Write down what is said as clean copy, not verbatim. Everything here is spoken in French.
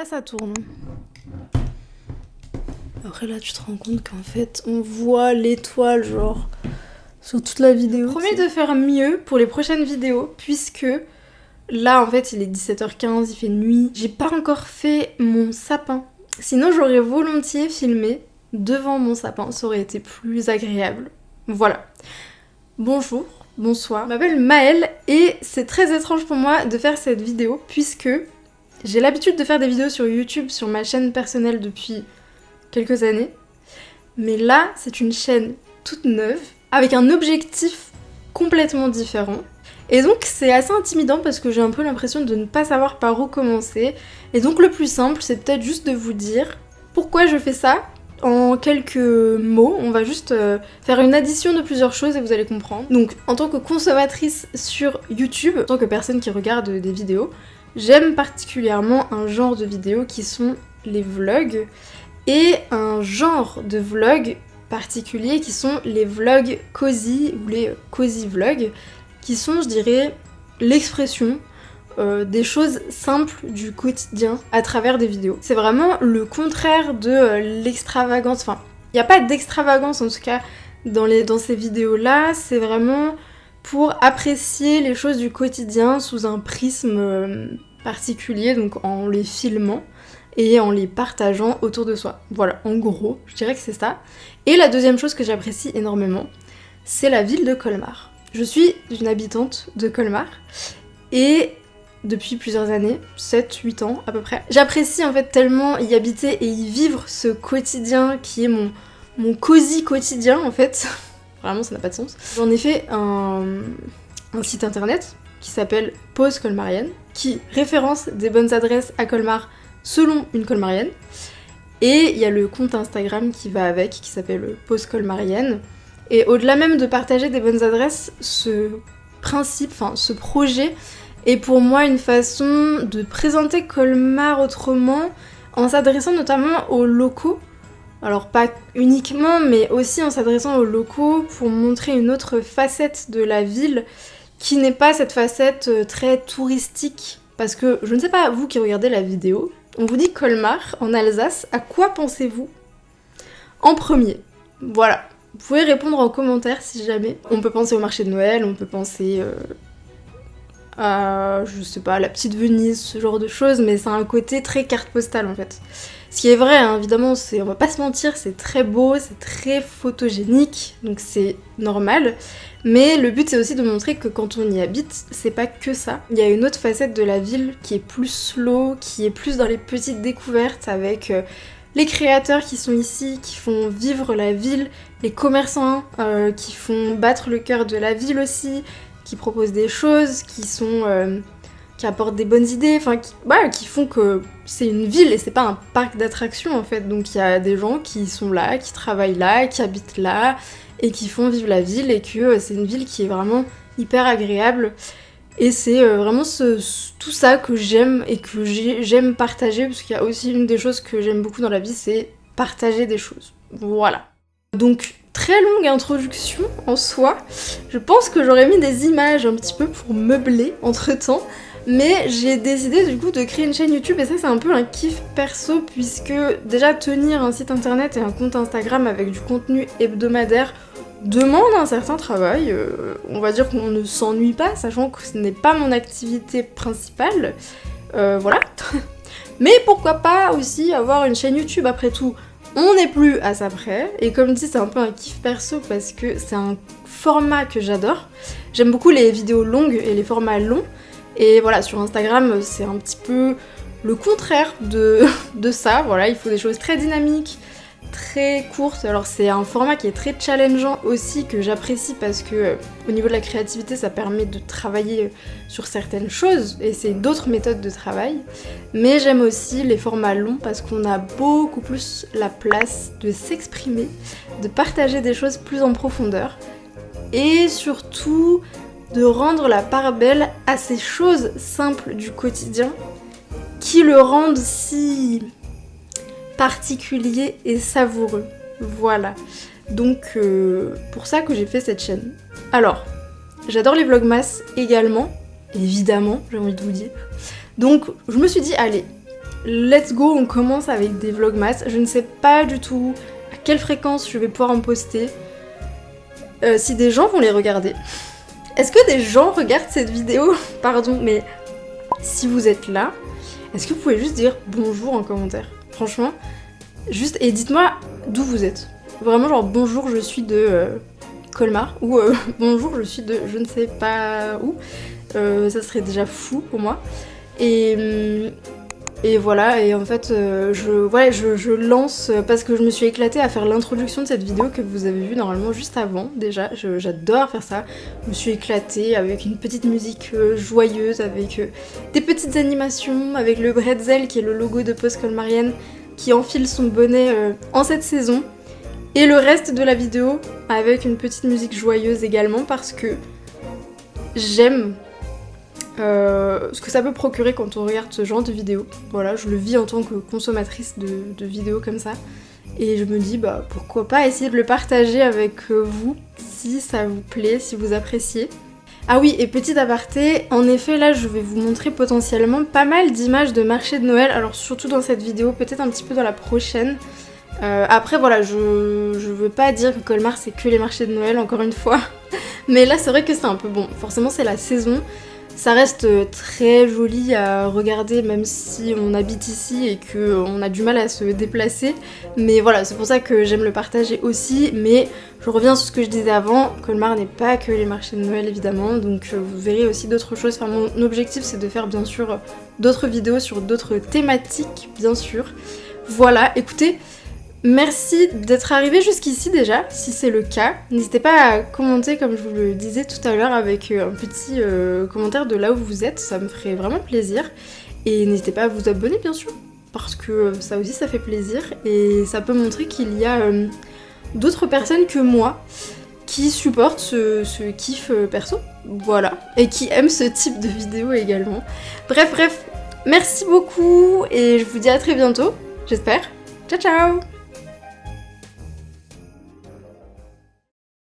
Là, ça tourne. Après, là, tu te rends compte qu'en fait, on voit l'étoile, genre, sur toute la vidéo. Promis de faire mieux pour les prochaines vidéos, puisque là, en fait, il est 17h15, il fait nuit. J'ai pas encore fait mon sapin. Sinon, j'aurais volontiers filmé devant mon sapin. Ça aurait été plus agréable. Voilà. Bonjour, bonsoir. Je m'appelle Maëlle et c'est très étrange pour moi de faire cette vidéo, puisque j'ai l'habitude de faire des vidéos sur YouTube, sur ma chaîne personnelle depuis quelques années. Mais là, c'est une chaîne toute neuve, avec un objectif complètement différent. Et donc c'est assez intimidant parce que j'ai un peu l'impression de ne pas savoir par où commencer. Et donc le plus simple, c'est peut-être juste de vous dire pourquoi je fais ça. En quelques mots, on va juste faire une addition de plusieurs choses et vous allez comprendre. Donc en tant que consommatrice sur YouTube, en tant que personne qui regarde des vidéos, j'aime particulièrement un genre de vidéos qui sont les vlogs et un genre de vlog particulier qui sont les vlogs cozy ou les cozy vlogs qui sont, je dirais, l'expression des choses simples du quotidien à travers des vidéos. C'est vraiment le contraire de l'extravagance, enfin, il n'y a pas d'extravagance en tout cas dans ces vidéos-là, c'est vraiment pour apprécier les choses du quotidien sous un prisme particulier, donc en les filmant et en les partageant autour de soi. Voilà, en gros, je dirais que c'est ça. Et la deuxième chose que j'apprécie énormément, c'est la ville de Colmar. Je suis une habitante de Colmar et depuis plusieurs années, 7-8 ans à peu près. J'apprécie en fait tellement y habiter et y vivre ce quotidien qui est mon cosy quotidien en fait. Vraiment ça n'a pas de sens. J'en ai fait un site internet qui s'appelle Pause Colmarienne, qui référence des bonnes adresses à Colmar selon une colmarienne. Et il y a le compte Instagram qui va avec, qui s'appelle Pause Colmarienne. Et au-delà même de partager des bonnes adresses, ce principe, enfin ce projet est pour moi une façon de présenter Colmar autrement en s'adressant notamment aux locaux. Alors pas uniquement, mais aussi en s'adressant aux locaux pour montrer une autre facette de la ville qui n'est pas cette facette très touristique. Parce que je ne sais pas, vous qui regardez la vidéo, on vous dit Colmar en Alsace, à quoi pensez-vous en premier? Voilà. Vous pouvez répondre en commentaire si jamais. On peut penser au marché de Noël, on peut penser à, je sais pas, la petite Venise, ce genre de choses, mais c'est un côté très carte postale en fait. Ce qui est vrai, hein, évidemment, on va pas se mentir, c'est très beau, c'est très photogénique, donc c'est normal. Mais le but c'est aussi de montrer que quand on y habite, c'est pas que ça. Il y a une autre facette de la ville qui est plus slow, qui est plus dans les petites découvertes avec les créateurs qui sont ici, qui font vivre la ville, les commerçants qui font battre le cœur de la ville aussi, qui proposent des choses, qui apportent des bonnes idées, enfin qui font que c'est une ville et c'est pas un parc d'attractions en fait. Donc il y a des gens qui sont là, qui travaillent là, qui habitent là et qui font vivre la ville et que c'est une ville qui est vraiment hyper agréable. Et c'est vraiment tout ça que j'aime et que j'aime partager, parce qu'il y a aussi une des choses que j'aime beaucoup dans la vie, c'est partager des choses. Voilà. Donc, très longue introduction en soi. Je pense que j'aurais mis des images un petit peu pour meubler entre-temps, mais j'ai décidé du coup de créer une chaîne YouTube et ça c'est un peu un kiff perso, puisque déjà tenir un site internet et un compte Instagram avec du contenu hebdomadaire demande un certain travail, on va dire qu'on ne s'ennuie pas, sachant que ce n'est pas mon activité principale, voilà. Mais pourquoi pas aussi avoir une chaîne YouTube, après tout, on n'est plus à ça près, et comme dit c'est un peu un kiff perso parce que c'est un format que j'adore. J'aime beaucoup les vidéos longues et les formats longs, et voilà, sur Instagram c'est un petit peu le contraire de ça, voilà, il faut des choses très dynamiques, très courte. Alors c'est un format qui est très challengeant aussi, que j'apprécie parce que au niveau de la créativité ça permet de travailler sur certaines choses et c'est d'autres méthodes de travail. Mais j'aime aussi les formats longs parce qu'on a beaucoup plus la place de s'exprimer, de partager des choses plus en profondeur et surtout de rendre la part belle à ces choses simples du quotidien qui le rendent si particulier et savoureux. Voilà. Donc pour ça que j'ai fait cette chaîne. Alors, j'adore les vlogmas également, évidemment, j'ai envie de vous dire. Donc je me suis dit, allez, let's go, on commence avec des vlogmas. Je ne sais pas du tout à quelle fréquence je vais pouvoir en poster. Si des gens vont les regarder. Est-ce que des gens regardent cette vidéo? Pardon, mais si vous êtes là, est-ce que vous pouvez juste dire bonjour en commentaire? Franchement, juste, et dites-moi d'où vous êtes. Vraiment genre bonjour, je suis de Colmar, ou bonjour, je suis de je ne sais pas où. Ça serait déjà fou pour moi. Et voilà, et en fait, je lance parce que je me suis éclatée à faire l'introduction de cette vidéo que vous avez vue normalement juste avant, déjà. J'adore faire ça. Je me suis éclatée avec une petite musique joyeuse, avec des petites animations, avec le bretzel qui est le logo de Pause Colmarienne qui enfile son bonnet en cette saison. Et le reste de la vidéo avec une petite musique joyeuse également parce que j'aime ce que ça peut procurer quand on regarde ce genre de vidéos. Voilà, je le vis en tant que consommatrice de vidéos comme ça. Et je me dis, bah pourquoi pas essayer de le partager avec vous, si ça vous plaît, si vous appréciez. Ah oui, et petit aparté, en effet là je vais vous montrer potentiellement pas mal d'images de marché de Noël, alors surtout dans cette vidéo, peut-être un petit peu dans la prochaine. Après voilà, je veux pas dire que Colmar c'est que les marchés de Noël, encore une fois. Mais là c'est vrai que c'est un peu bon, forcément c'est la saison. Ça reste très joli à regarder même si on habite ici et qu'on a du mal à se déplacer. Mais voilà, c'est pour ça que j'aime le partager aussi. Mais je reviens sur ce que je disais avant, Colmar n'est pas que les marchés de Noël évidemment. Donc vous verrez aussi d'autres choses. Enfin, mon objectif c'est de faire bien sûr d'autres vidéos sur d'autres thématiques, bien sûr. Voilà, écoutez, merci d'être arrivé jusqu'ici déjà, si c'est le cas. N'hésitez pas à commenter comme je vous le disais tout à l'heure avec un petit commentaire de là où vous êtes, ça me ferait vraiment plaisir. Et n'hésitez pas à vous abonner bien sûr, parce que ça aussi ça fait plaisir et ça peut montrer qu'il y a d'autres personnes que moi qui supportent ce kiff perso, voilà, et qui aiment ce type de vidéo également. Bref, merci beaucoup et je vous dis à très bientôt, j'espère. Ciao ciao!